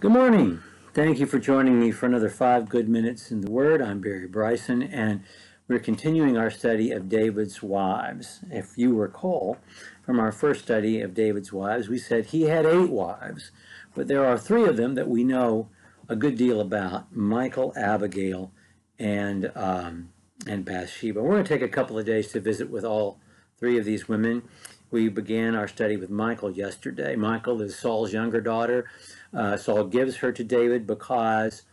Good morning. Thank you for joining me for another 5 good minutes in the Word. I'm Barry Bryson, and we're continuing our study of David's wives. If you recall from our first study of David's wives, we said he had 8 wives, but there are 3 of them that we know a good deal about: Michal, Abigail, and Bathsheba. We're going to take a couple of days to visit with all 3 of these women. We began our study with Michal yesterday. Michal is Saul's younger daughter. Saul gives her to David because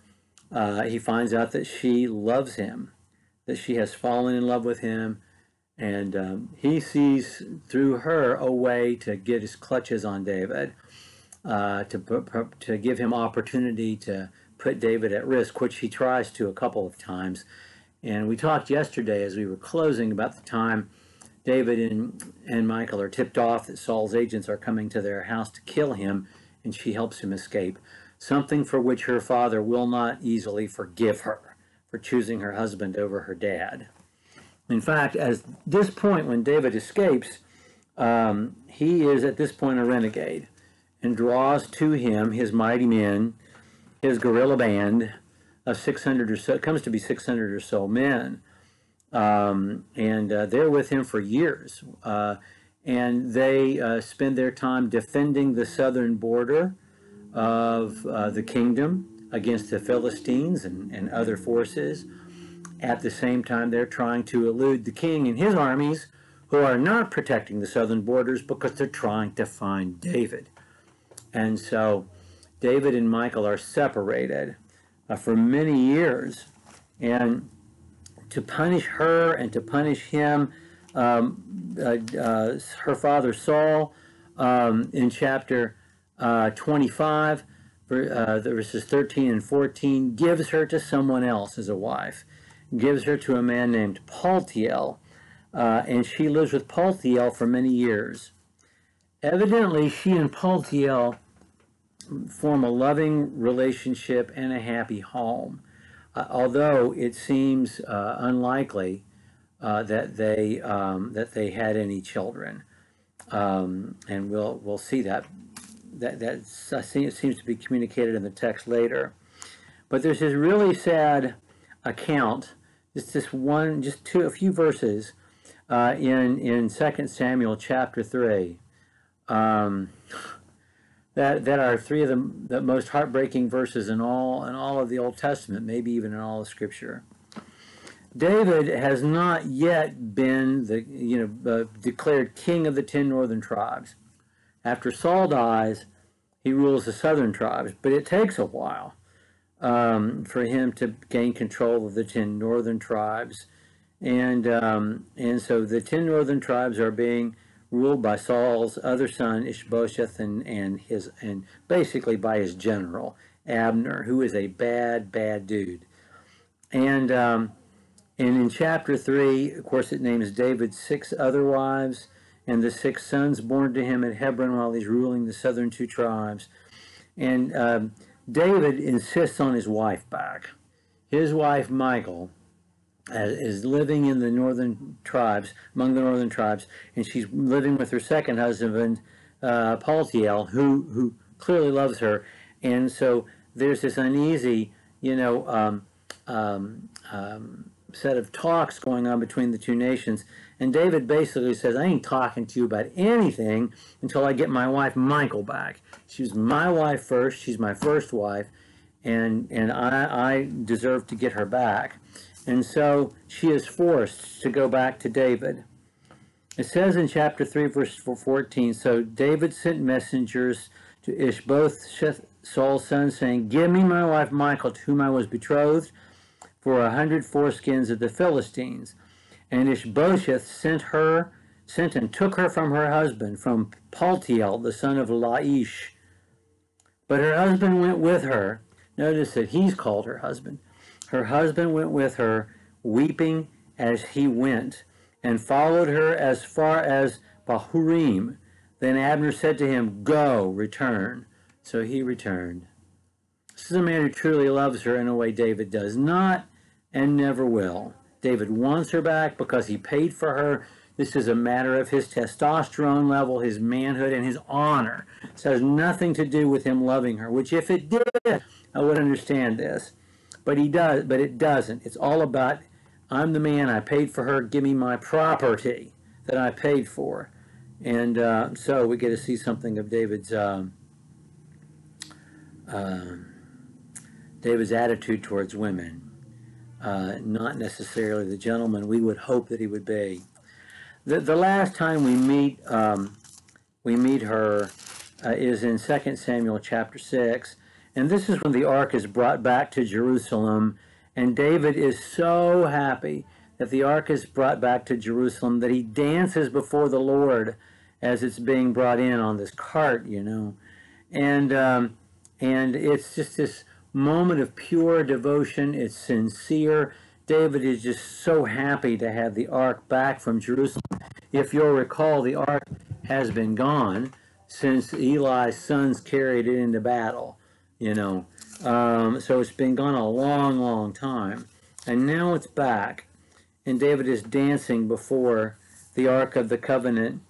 he finds out that she loves him, that she has fallen in love with him, and he sees through her a way to get his clutches on David, to give him opportunity to put David at risk, which he tries to a couple of times. And we talked yesterday as we were closing about the time David and Michal are tipped off that Saul's agents are coming to their house to kill him, and she helps him escape, something for which her father will not easily forgive her for choosing her husband over her dad. In fact, at this point when David escapes, he is at this point a renegade and draws to him his mighty men, his guerrilla band of 600 or so, it comes to be 600 or so men. They're with him for years, and they spend their time defending the southern border of the kingdom against the Philistines and other forces. At the same time, they're trying to elude the king and his armies, who are not protecting the southern borders because they're trying to find David. And so David and Michal are separated for many years, and to punish her and to punish him, her father Saul, in chapter 25, verses 13 and 14, gives her to someone else as a wife, gives her to a man named Paltiel, and she lives with Paltiel for many years. Evidently, she and Paltiel form a loving relationship and a happy home. Although it seems unlikely that they had any children, and we'll see that it seems to be communicated in the text later. But there's this really sad account, a few verses in 2 Samuel chapter 3. That are 3 of the most heartbreaking verses in all of the Old Testament, maybe even in all of Scripture. David has not yet been declared king of the 10 northern tribes. After Saul dies, he rules the southern tribes, but it takes a while for him to gain control of the 10 northern tribes, and so the 10 northern tribes are being ruled by Saul's other son Ishbosheth and basically by his general Abner, who is a bad dude. And in chapter 3, of course, it names David's 6 other wives and the 6 sons born to him at Hebron while he's ruling the southern 2 tribes. And David insists on his wife back. His wife Michal is living in the northern tribes, among the northern tribes, and she's living with her second husband, Paltiel, who clearly loves her. And so there's this uneasy, set of talks going on between the 2 nations. And David basically says, I ain't talking to you about anything until I get my wife Michal back. She's my wife first. She's my first wife, and I deserve to get her back. And so she is forced to go back to David. It says in chapter 3, verse 14, so David sent messengers to Ishbosheth, Saul's son, saying, give me my wife Michal, to whom I was betrothed, for 100 foreskins of the Philistines. And Ishbosheth sent and took her from her husband, from Paltiel, the son of Laish. But her husband went with her. Notice that he's called her husband. Her husband went with her, weeping as he went, and followed her as far as Bahurim. Then Abner said to him, go, return. So he returned. This is a man who truly loves her in a way David does not and never will. David wants her back because he paid for her This is a matter of his testosterone level, his manhood, and his honor. So it has nothing to do with him loving her, which if it did, I would understand this. But it doesn't. It's all about, I'm the man, I paid for her, give me my property that I paid for. And so we get to see something of David's attitude towards women. Not necessarily the gentleman we would hope that he would be. The last time we meet her is in 2 Samuel chapter 6, and this is when the ark is brought back to Jerusalem, and David is so happy that the ark is brought back to Jerusalem that he dances before the Lord as it's being brought in on this cart, you know, and it's just this moment of pure devotion. It's sincere. David is just so happy to have the ark back from Jerusalem. If you'll recall, the ark has been gone since Eli's sons carried it into battle, you know. So it's been gone a long, long time. And now it's back. And David is dancing before the Ark of the Covenant.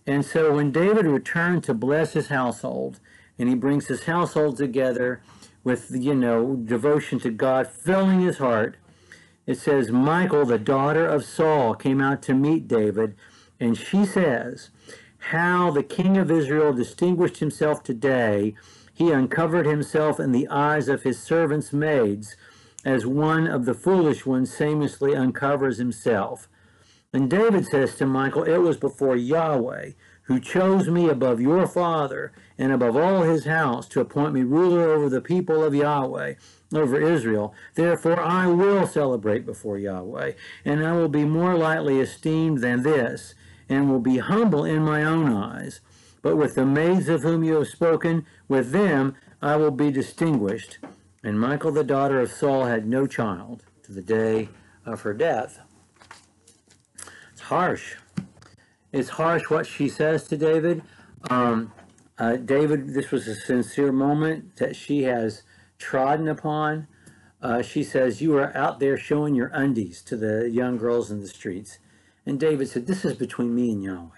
And so when David returned to bless his household, and he brings his household together with, you know, devotion to God filling his heart, it says, Michal, the daughter of Saul, came out to meet David, and she says, how the king of Israel distinguished himself today. He uncovered himself in the eyes of his servants' maids, as one of the foolish ones shamelessly uncovers himself. And David says to Michal, it was before Yahweh, who chose me above your father and above all his house to appoint me ruler over the people of Yahweh, over Israel. Therefore I will celebrate before Yahweh, and I will be more lightly esteemed than this, and will be humble in my own eyes. But with the maids of whom you have spoken, with them I will be distinguished. And Michal, the daughter of Saul, had no child to the day of her death. It's harsh. It's harsh what she says to David. David, this was a sincere moment that she has trodden upon. She says, you are out there showing your undies to the young girls in the streets. And David said, this is between me and Yahweh.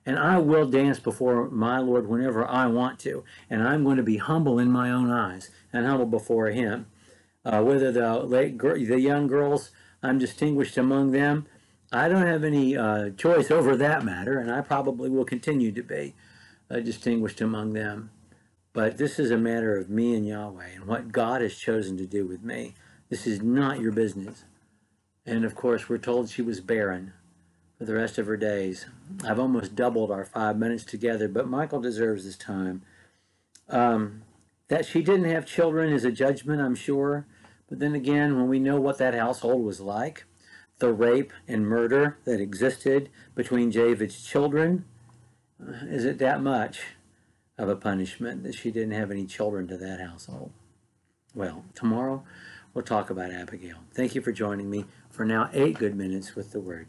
And I will dance before my Lord whenever I want to. And I'm going to be humble in my own eyes and humble before him. Whether the young girls, I'm distinguished among them, I don't have any choice over that matter, and I probably will continue to be distinguished among them. But this is a matter of me and Yahweh and what God has chosen to do with me. This is not your business. And of course, we're told she was barren for the rest of her days. I've almost doubled our 5 minutes together, but Michal deserves this time. That she didn't have children is a judgment, I'm sure. But then again, when we know what that household was like, the rape and murder that existed between David's children, is it that much of a punishment that she didn't have any children to that household? Well, tomorrow we'll talk about Abigail. Thank you for joining me for now 8 good minutes with the Word.